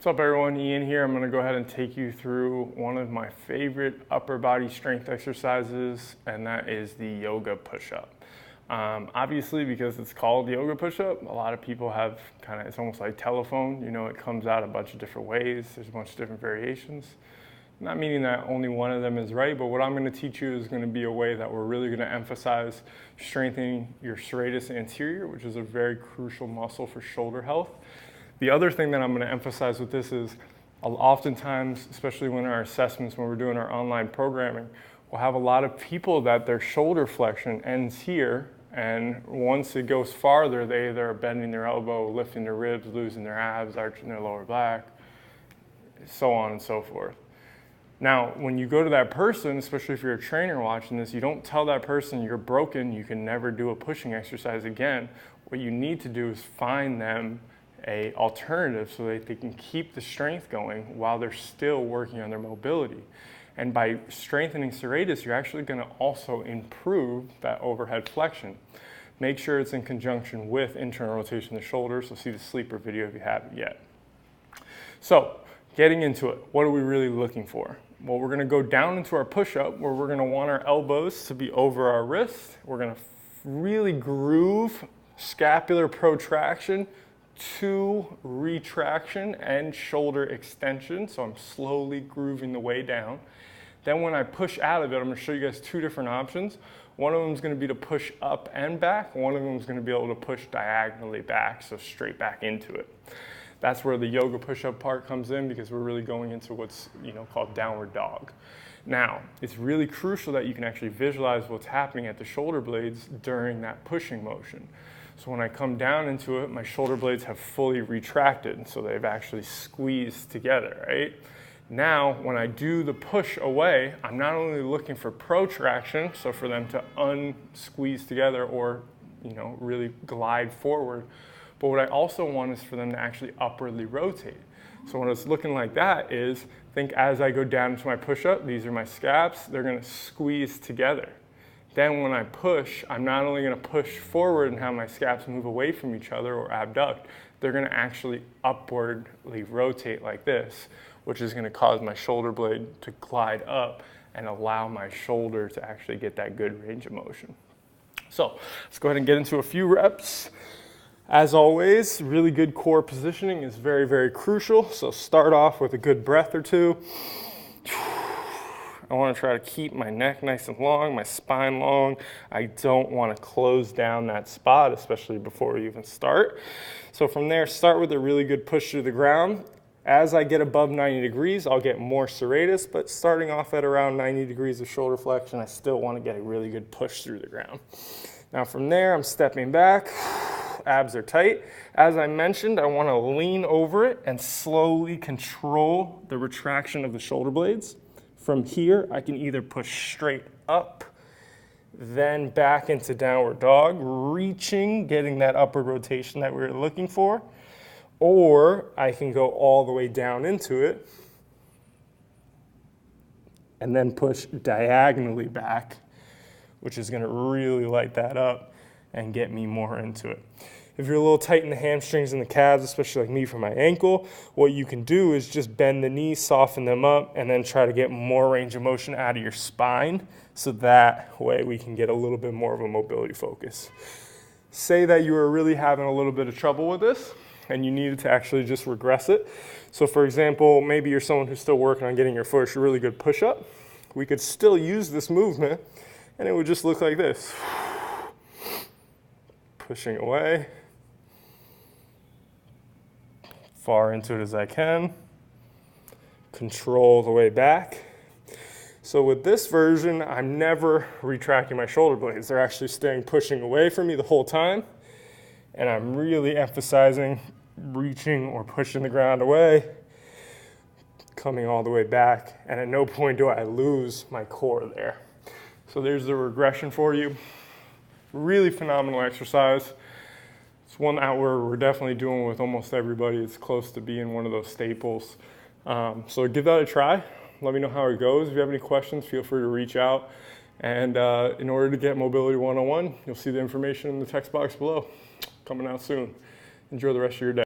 What's up everyone, Ian here. I'm gonna go ahead and take you through one of my favorite upper body strength exercises, and that is the yoga push-up. Obviously, because it's called yoga push-up, a lot of people have it's almost like telephone, it comes out a bunch of different ways. There's a bunch of different variations. Not meaning that only one of them is right, but what I'm gonna teach you is gonna be a way that we're really gonna emphasize strengthening your serratus anterior, which is a very crucial muscle for shoulder health. The other thing that I'm going to emphasize with this is oftentimes, especially when our assessments, when we're doing our online programming, we'll have a lot of people that their shoulder flexion ends here, and once it goes farther, they either are bending their elbow, lifting their ribs, losing their abs, arching their lower back, so on and so forth. Now, when you go to that person, especially if you're a trainer watching this, you don't tell that person you're broken, you can never do a pushing exercise again. What you need to do is find them an alternative so that they can keep the strength going while they're still working on their mobility. And by strengthening serratus, you're actually going to also improve that overhead flexion. Make sure it's in conjunction with internal rotation of the shoulders. So see the sleeper video if you haven't yet. So getting into it, what are we really looking for? Well, we're going to go down into our push-up where we're going to want our elbows to be over our wrists. We're going to really groove scapular protraction to retraction and shoulder extension. So I'm slowly grooving the way down. Then when I push out of it, I'm going to show you guys two different options. One of them is going to be to push up and back. One of them is going to be able to push diagonally back, so straight back into it. That's where the yoga push-up part comes in, because we're really going into what's called downward dog. Now, it's really crucial that you can actually visualize what's happening at the shoulder blades during that pushing motion. So when I come down into it, my shoulder blades have fully retracted, so they've actually squeezed together, right? Now, when I do the push away, I'm not only looking for protraction, so for them to unsqueeze together or, really glide forward, but what I also want is for them to actually upwardly rotate. So when it's looking like that is, think as I go down into my push-up, these are my scaps, they're gonna squeeze together. Then when I push, I'm not only going to push forward and have my scaps move away from each other or abduct, they're going to actually upwardly rotate like this, which is going to cause my shoulder blade to glide up and allow my shoulder to actually get that good range of motion. So let's go ahead and get into a few reps. As always, really good core positioning is very, very crucial. So start off with a good breath or two. I want to try to keep my neck nice and long, my spine long. I don't want to close down that spot, especially before we even start. So from there, start with a really good push through the ground. As I get above 90 degrees, I'll get more serratus, but starting off at around 90 degrees of shoulder flexion, I still want to get a really good push through the ground. Now from there, I'm stepping back. Abs are tight. As I mentioned, I want to lean over it and slowly control the retraction of the shoulder blades. From here, I can either push straight up, then back into downward dog, reaching, getting that upward rotation that we were looking for, or I can go all the way down into it and then push diagonally back, which is going to really light that up and get me more into it. If you're a little tight in the hamstrings and the calves, especially like me for my ankle, what you can do is just bend the knees, soften them up, and then try to get more range of motion out of your spine, so that way we can get a little bit more of a mobility focus. Say that you are really having a little bit of trouble with this and you needed to actually just regress it. So for example, maybe you're someone who's still working on getting your first really good push-up. We could still use this movement and it would just look like this. Pushing away. Far into it as I can, control the way back. So with this version, I'm never retracting my shoulder blades. They're actually staying pushing away from me the whole time, and I'm really emphasizing reaching or pushing the ground away, coming all the way back, and at no point do I lose my core there. So there's the regression for you. Really phenomenal exercise. It's one that we're definitely doing with almost everybody. It's close to being one of those staples. So give that a try. Let me know how it goes. If you have any questions, feel free to reach out. And in order to get Mobility 101, you'll see the information in the text box below. Coming out soon. Enjoy the rest of your day.